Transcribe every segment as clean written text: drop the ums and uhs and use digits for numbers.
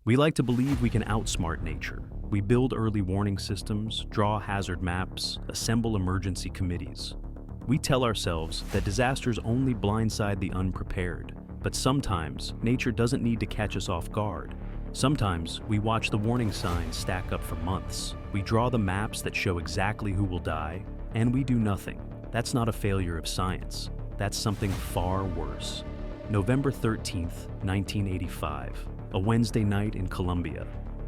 We like to believe we can outsmart nature. We build early warning systems, draw hazard maps, assemble emergency committees. We tell ourselves that disasters only blindside the unprepared, but sometimes nature doesn't need to catch us off guard. Sometimes we watch the warning signs stack up for months. We draw the maps that show exactly who will die, and we do nothing. That's not a failure of science. That's something far worse. November 13th, 1985, a Wednesday night in Colombia.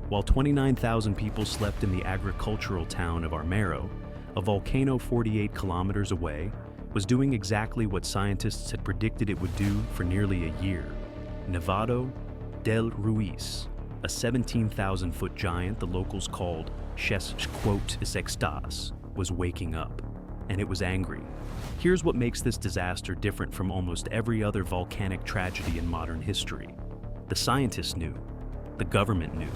While 29,000 people slept in the agricultural town of Armero, a volcano 48 kilometers away was doing exactly what scientists had predicted it would do for nearly a year. Nevado del Ruiz, a 17,000-foot giant the locals called Sextas, was waking up, and it was angry. Here's what makes this disaster different from almost every other volcanic tragedy in modern history. The scientists knew. The government knew.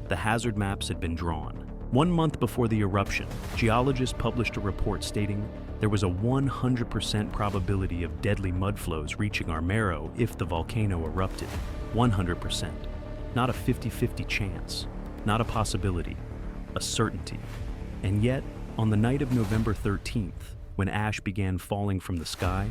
The hazard maps had been drawn. 1 month before the eruption, geologists published a report stating there was a 100% probability of deadly mudflows reaching Armero if the volcano erupted. 100%. Not a 50-50 chance. Not a possibility. A certainty. And yet, on the night of November 13th, when ash began falling from the sky,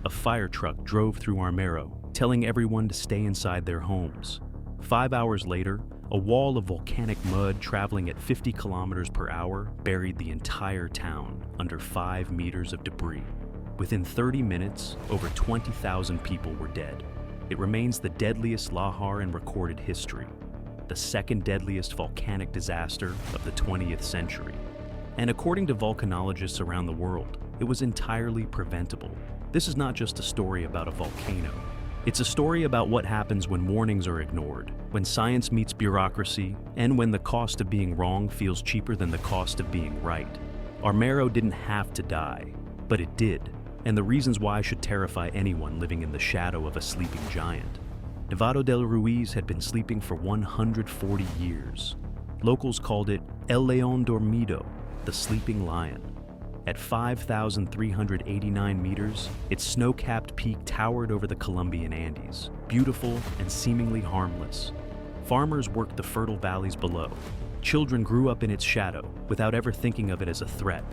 a fire truck drove through Armero, telling everyone to stay inside their homes. 5 hours later, a wall of volcanic mud traveling at 50 kilometers per hour buried the entire town under 5 meters of debris. Within 30 minutes, over 20,000 people were dead. It remains the deadliest lahar in recorded history, the second deadliest volcanic disaster of the 20th century. And according to volcanologists around the world, it was entirely preventable. This is not just a story about a volcano. It's a story about what happens when warnings are ignored, when science meets bureaucracy, and when the cost of being wrong feels cheaper than the cost of being right. Armero didn't have to die, but it did, and the reasons why should terrify anyone living in the shadow of a sleeping giant. Nevado del Ruiz had been sleeping for 140 years. Locals called it El León Dormido, the sleeping lion. At 5,389 meters, its snow-capped peak towered over the Colombian Andes, beautiful and seemingly harmless. Farmers worked the fertile valleys below. Children grew up in its shadow without ever thinking of it as a threat.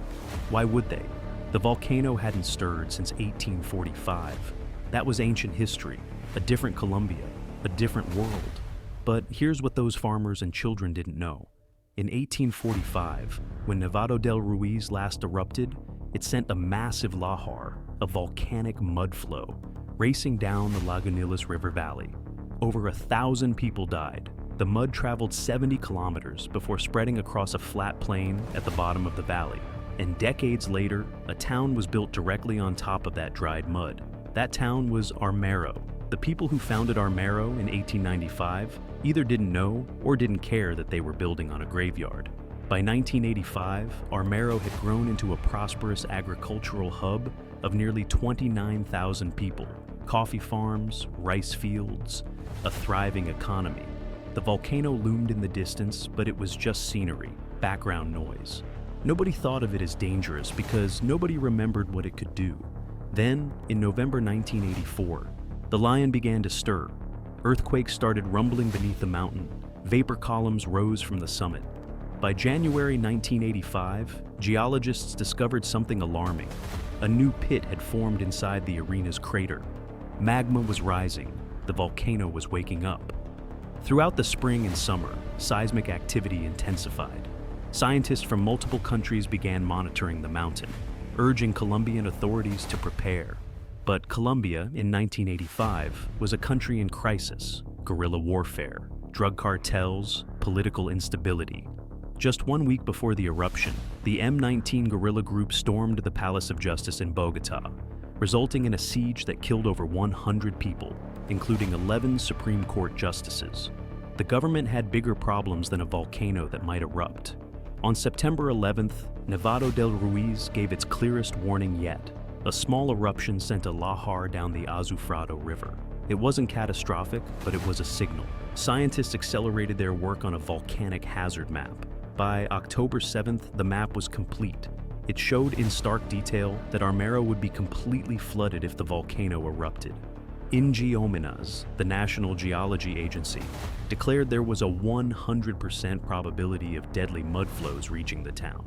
Why would they? The volcano hadn't stirred since 1845. That was ancient history, a different Colombia, a different world. But here's what those farmers and children didn't know. In 1845, when Nevado del Ruiz last erupted, it sent a massive lahar, a volcanic mudflow, racing down the Lagunillas River Valley. Over 1,000 people died. The mud traveled 70 kilometers before spreading across a flat plain at the bottom of the valley. And decades later, a town was built directly on top of that dried mud. That town was Armero. The people who founded Armero in 1895 either didn't know or didn't care that they were building on a graveyard. By 1985, Armero had grown into a prosperous agricultural hub of nearly 29,000 people, coffee farms, rice fields, a thriving economy. The volcano loomed in the distance, but it was just scenery, background noise. Nobody thought of it as dangerous because nobody remembered what it could do. Then, in November 1984, the lion began to stir. Earthquakes started rumbling beneath the mountain. Vapor columns rose from the summit. By January 1985, geologists discovered something alarming. A new pit had formed inside the arena's crater. Magma was rising. The volcano was waking up. Throughout the spring and summer, seismic activity intensified. Scientists from multiple countries began monitoring the mountain, urging Colombian authorities to prepare. But Colombia, in 1985, was a country in crisis: guerrilla warfare, drug cartels, political instability. Just 1 week before the eruption, the M19 guerrilla group stormed the Palace of Justice in Bogotá, resulting in a siege that killed over 100 people, including 11 Supreme Court justices. The government had bigger problems than a volcano that might erupt. On September 11th, Nevado del Ruiz gave its clearest warning yet. A small eruption sent a lahar down the Azufrado River. It wasn't catastrophic, but it was a signal. Scientists accelerated their work on a volcanic hazard map. By October 7th, the map was complete. It showed in stark detail that Armero would be completely flooded if the volcano erupted. Ingiominas, the National Geology Agency, declared there was a 100% probability of deadly mudflows reaching the town.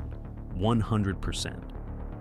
100%.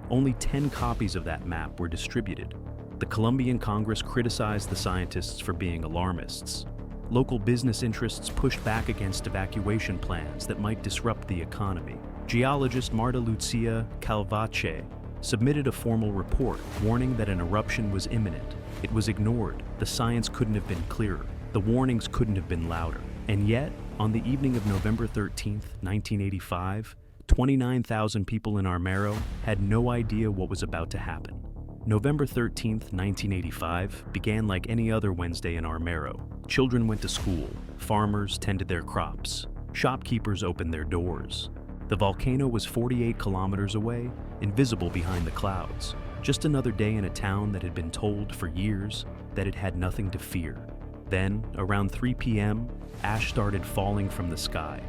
Only 10 copies of that map were distributed. The Colombian Congress criticized the scientists for being alarmists. Local business interests pushed back against evacuation plans that might disrupt the economy. Geologist Marta Lucia Calvache submitted a formal report warning that an eruption was imminent. It was ignored. The science couldn't have been clearer. The warnings couldn't have been louder. And yet, on the evening of November 13, 1985, 29,000 people in Armero had no idea what was about to happen. November 13, 1985 began like any other Wednesday in Armero. Children went to school, farmers tended their crops, shopkeepers opened their doors. The volcano was 48 kilometers away, invisible behind the clouds. Just another day in a town that had been told for years that it had nothing to fear. Then, around 3 p.m., ash started falling from the sky.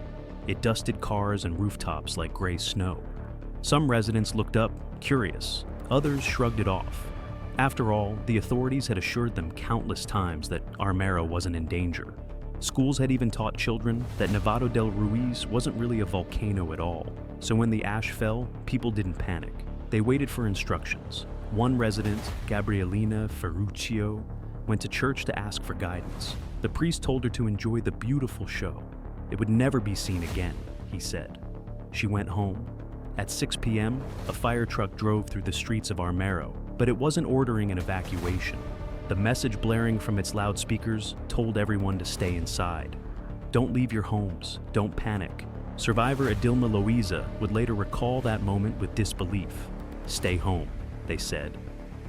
It dusted cars and rooftops like gray snow. Some residents looked up, curious. Others shrugged it off. After all, the authorities had assured them countless times that Armero wasn't in danger. Schools had even taught children that Nevado del Ruiz wasn't really a volcano at all. So when the ash fell, people didn't panic. They waited for instructions. One resident, Gabrielina Ferruccio, went to church to ask for guidance. The priest told her to enjoy the beautiful show. It would never be seen again, he said. She went home. At 6 p.m., a fire truck drove through the streets of Armero, but it wasn't ordering an evacuation. The message blaring from its loudspeakers told everyone to stay inside. Don't leave your homes, don't panic. Survivor Adilma Loiza would later recall that moment with disbelief. Stay home, they said.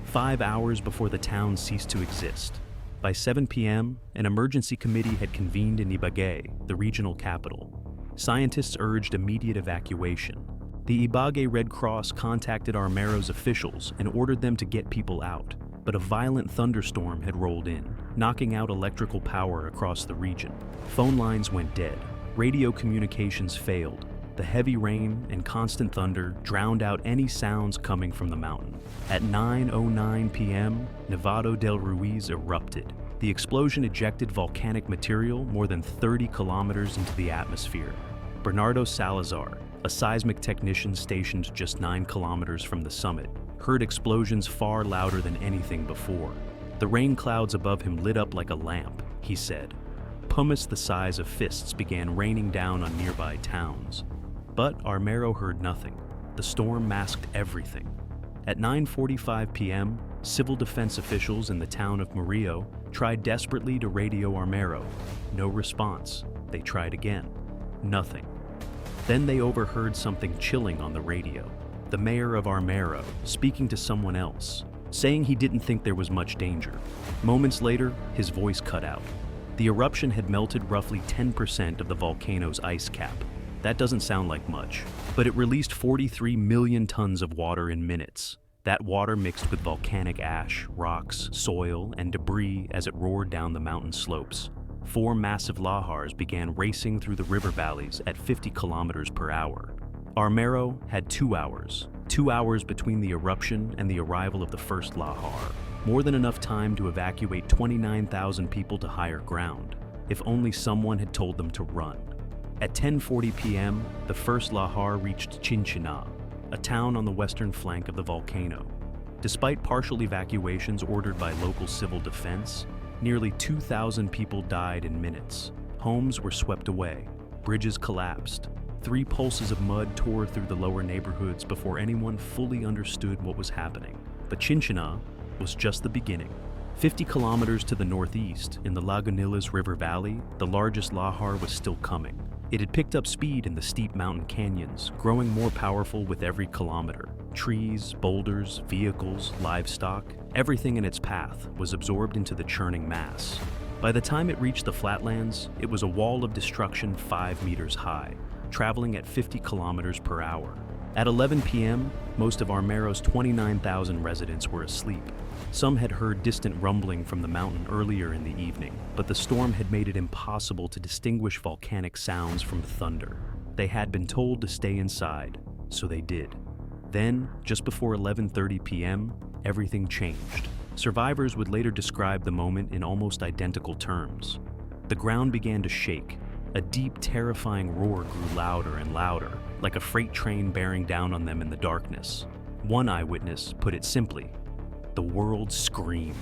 5 hours before the town ceased to exist. By 7 p.m., an emergency committee had convened in Ibagué, the regional capital. Scientists urged immediate evacuation. The Ibagué Red Cross contacted Armero's officials and ordered them to get people out, but a violent thunderstorm had rolled in, knocking out electrical power across the region. Phone lines went dead. Radio communications failed. The heavy rain and constant thunder drowned out any sounds coming from the mountain. At 9:09 p.m., Nevado del Ruiz erupted. The explosion ejected volcanic material more than 30 kilometers into the atmosphere. Bernardo Salazar, a seismic technician stationed just 9 kilometers from the summit, heard explosions far louder than anything before. The rain clouds above him lit up like a lamp, he said. Pumice the size of fists began raining down on nearby towns. But Armero heard nothing. The storm masked everything. At 9:45 p.m., civil defense officials in the town of Murillo tried desperately to radio Armero. No response. They tried again. Nothing. Then they overheard something chilling on the radio. The mayor of Armero speaking to someone else, saying he didn't think there was much danger. Moments later, his voice cut out. The eruption had melted roughly 10% of the volcano's ice cap. That doesn't sound like much, but it released 43 million tons of water in minutes. That water mixed with volcanic ash, rocks, soil, and debris as it roared down the mountain slopes. 4 massive lahars began racing through the river valleys at 50 kilometers per hour. Armero had 2 hours. 2 hours between the eruption and the arrival of the first lahar. More than enough time to evacuate 29,000 people to higher ground, if only someone had told them to run. At 10:40 p.m., the first lahar reached Chinchina, a town on the western flank of the volcano. Despite partial evacuations ordered by local civil defense, nearly 2,000 people died in minutes. Homes were swept away. Bridges collapsed. 3 pulses of mud tore through the lower neighborhoods before anyone fully understood what was happening. But Chinchina was just the beginning. 50 kilometers to the northeast, in the Lagunillas River Valley, the largest lahar was still coming. It had picked up speed in the steep mountain canyons, growing more powerful with every kilometer. Trees, boulders, vehicles, livestock, everything in its path was absorbed into the churning mass. By the time it reached the flatlands, it was a wall of destruction 5 meters high, traveling at 50 kilometers per hour. At 11 p.m., most of Armero's 29,000 residents were asleep. Some had heard distant rumbling from the mountain earlier in the evening, but the storm had made it impossible to distinguish volcanic sounds from thunder. They had been told to stay inside, so they did. Then, just before 11:30 p.m., everything changed. Survivors would later describe the moment in almost identical terms. The ground began to shake. A deep, terrifying roar grew louder and louder, like a freight train bearing down on them in the darkness. One eyewitness put it simply: the world screamed.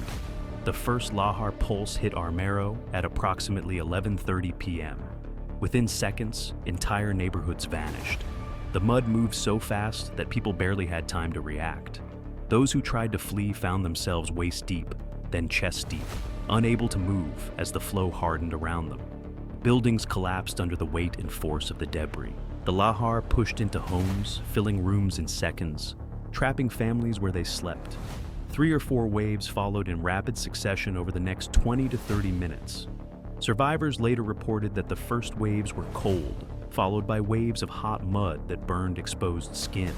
The first lahar pulse hit Armero at approximately 11:30 p.m. Within seconds, entire neighborhoods vanished. The mud moved so fast that people barely had time to react. Those who tried to flee found themselves waist deep, then chest deep, unable to move as the flow hardened around them. Buildings collapsed under the weight and force of the debris. The lahar pushed into homes, filling rooms in seconds, trapping families where they slept. 3 or 4 waves followed in rapid succession over the next 20 to 30 minutes. Survivors later reported that the first waves were cold, followed by waves of hot mud that burned exposed skin.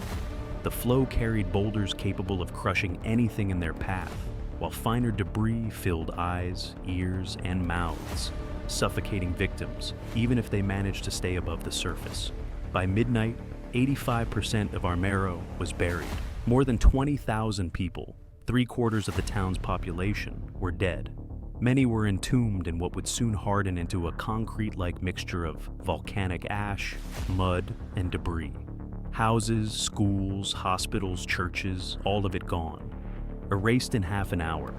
The flow carried boulders capable of crushing anything in their path, while finer debris filled eyes, ears, and mouths, suffocating victims, even if they managed to stay above the surface. By midnight, 85% of Armero was buried. More than 20,000 people, 3/4 of the town's population, were dead. Many were entombed in what would soon harden into a concrete-like mixture of volcanic ash, mud, and debris. Houses, schools, hospitals, churches, all of it gone. Erased in half an hour.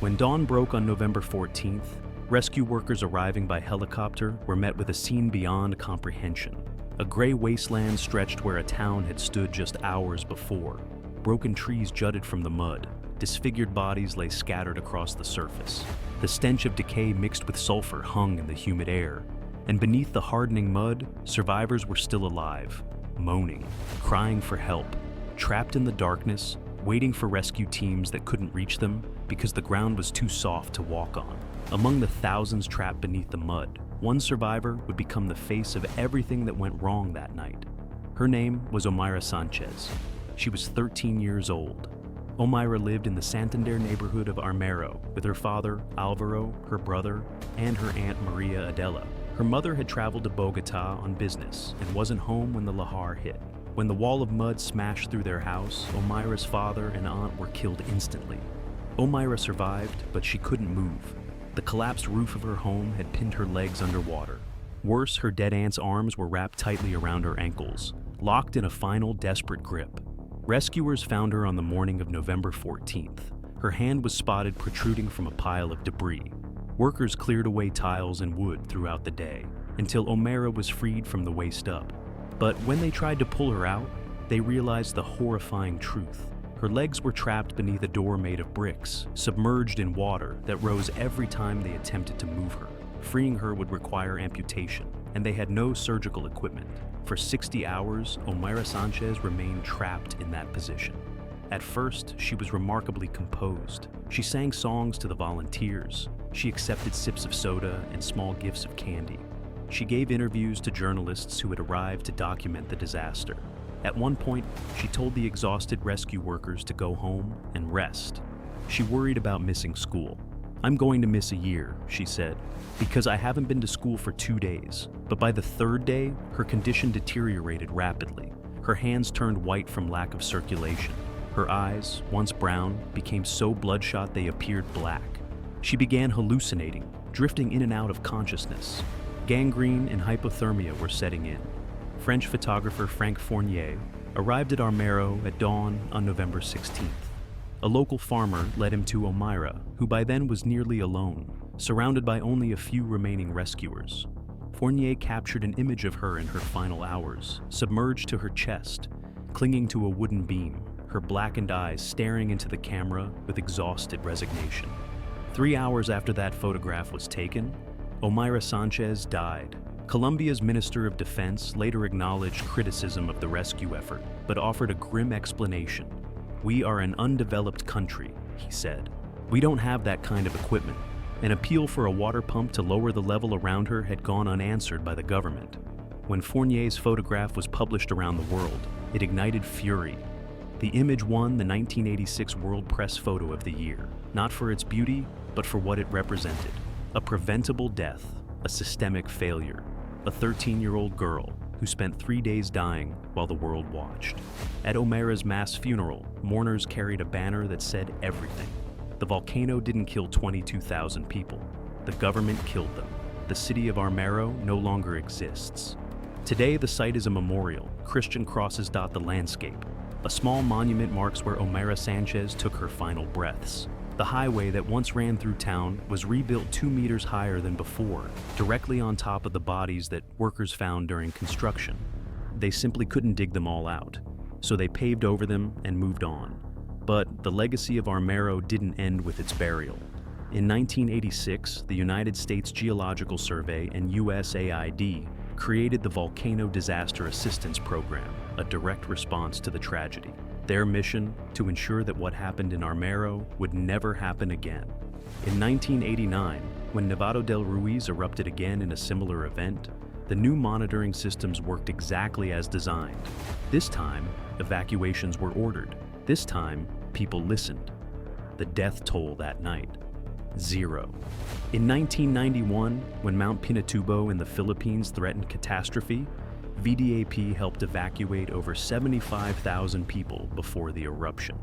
When dawn broke on November 14th, rescue workers arriving by helicopter were met with a scene beyond comprehension. A gray wasteland stretched where a town had stood just hours before. Broken trees jutted from the mud. Disfigured bodies lay scattered across the surface. The stench of decay mixed with sulfur hung in the humid air. And beneath the hardening mud, survivors were still alive, moaning, crying for help, trapped in the darkness, waiting for rescue teams that couldn't reach them because the ground was too soft to walk on. Among the thousands trapped beneath the mud, one survivor would become the face of everything that went wrong that night. Her name was Omaira Sanchez. She was 13 years old. Omaira lived in the Santander neighborhood of Armero with her father, Alvaro, her brother, and her aunt Maria Adela. Her mother had traveled to Bogota on business and wasn't home when the lahar hit. When the wall of mud smashed through their house, Omaira's father and aunt were killed instantly. Omaira survived, but she couldn't move. The collapsed roof of her home had pinned her legs underwater. Worse, her dead aunt's arms were wrapped tightly around her ankles, locked in a final, desperate grip. Rescuers found her on the morning of November 14th. Her hand was spotted protruding from a pile of debris. Workers cleared away tiles and wood throughout the day, until Omaira was freed from the waist up. But when they tried to pull her out, they realized the horrifying truth. Her legs were trapped beneath a door made of bricks, submerged in water that rose every time they attempted to move her. Freeing her would require amputation, and they had no surgical equipment. For 60 hours, Omaira Sanchez remained trapped in that position. At first, she was remarkably composed. She sang songs to the volunteers. She accepted sips of soda and small gifts of candy. She gave interviews to journalists who had arrived to document the disaster. At one point, she told the exhausted rescue workers to go home and rest. She worried about missing school. "I'm going to miss a year," she said, "because I haven't been to school for 2 days." But by the 3rd day, her condition deteriorated rapidly. Her hands turned white from lack of circulation. Her eyes, once brown, became so bloodshot they appeared black. She began hallucinating, drifting in and out of consciousness. Gangrene and hypothermia were setting in. French photographer Frank Fournier arrived at Armero at dawn on November 16th. A local farmer led him to Omaira, who by then was nearly alone, surrounded by only a few remaining rescuers. Fournier captured an image of her in her final hours, submerged to her chest, clinging to a wooden beam, her blackened eyes staring into the camera with exhausted resignation. 3 hours after that photograph was taken, Omaira Sanchez died. Colombia's Minister of Defense later acknowledged criticism of the rescue effort, but offered a grim explanation. "We are an undeveloped country," he said. "We don't have that kind of equipment." An appeal for a water pump to lower the level around her had gone unanswered by the government. When Fournier's photograph was published around the world, it ignited fury. The image won the 1986 World Press Photo of the Year, not for its beauty, but for what it represented. A preventable death, a systemic failure, a 13-year-old girl who spent 3 days dying while the world watched. At Omaira's mass funeral, mourners carried a banner that said everything. The volcano didn't kill 22,000 people. The government killed them. The city of Armero no longer exists. Today, the site is a memorial. Christian crosses dot the landscape. A small monument marks where Omera Sanchez took her final breaths. The highway that once ran through town was rebuilt 2 meters higher than before, directly on top of the bodies that workers found during construction. They simply couldn't dig them all out, so they paved over them and moved on. But the legacy of Armero didn't end with its burial. In 1986, the United States Geological Survey and USAID created the Volcano Disaster Assistance Program, a direct response to the tragedy. Their mission, to ensure that what happened in Armero would never happen again. In 1989, when Nevado del Ruiz erupted again in a similar event, the new monitoring systems worked exactly as designed. This time, evacuations were ordered. This time, people listened. The death toll that night: 0. In 1991, when Mount Pinatubo in the Philippines threatened catastrophe, VDAP helped evacuate over 75,000 people before the eruption.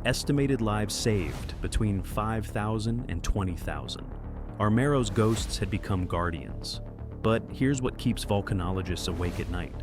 Estimated lives saved between 5,000 and 20,000. Armero's ghosts had become guardians. But here's what keeps volcanologists awake at night.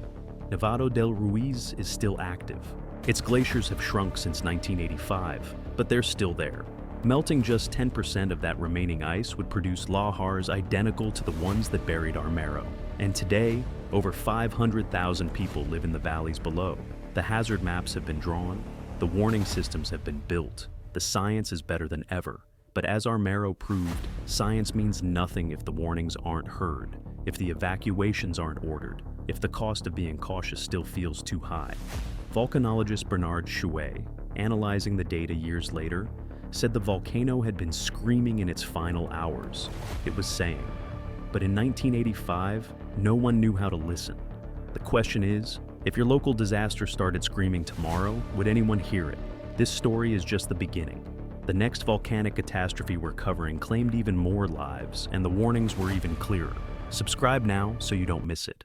Nevado del Ruiz is still active. Its glaciers have shrunk since 1985, but they're still there. Melting just 10% of that remaining ice would produce lahars identical to the ones that buried Armero. And today, over 500,000 people live in the valleys below. The hazard maps have been drawn, the warning systems have been built, the science is better than ever. But as Armero proved, science means nothing if the warnings aren't heard, if the evacuations aren't ordered, if the cost of being cautious still feels too high. Volcanologist Bernard Chouet, analyzing the data years later, said the volcano had been screaming in its final hours. It was saying. But in 1985, no one knew how to listen. The question is, if your local disaster started screaming tomorrow, would anyone hear it? This story is just the beginning. The next volcanic catastrophe we're covering claimed even more lives, and the warnings were even clearer. Subscribe now so you don't miss it.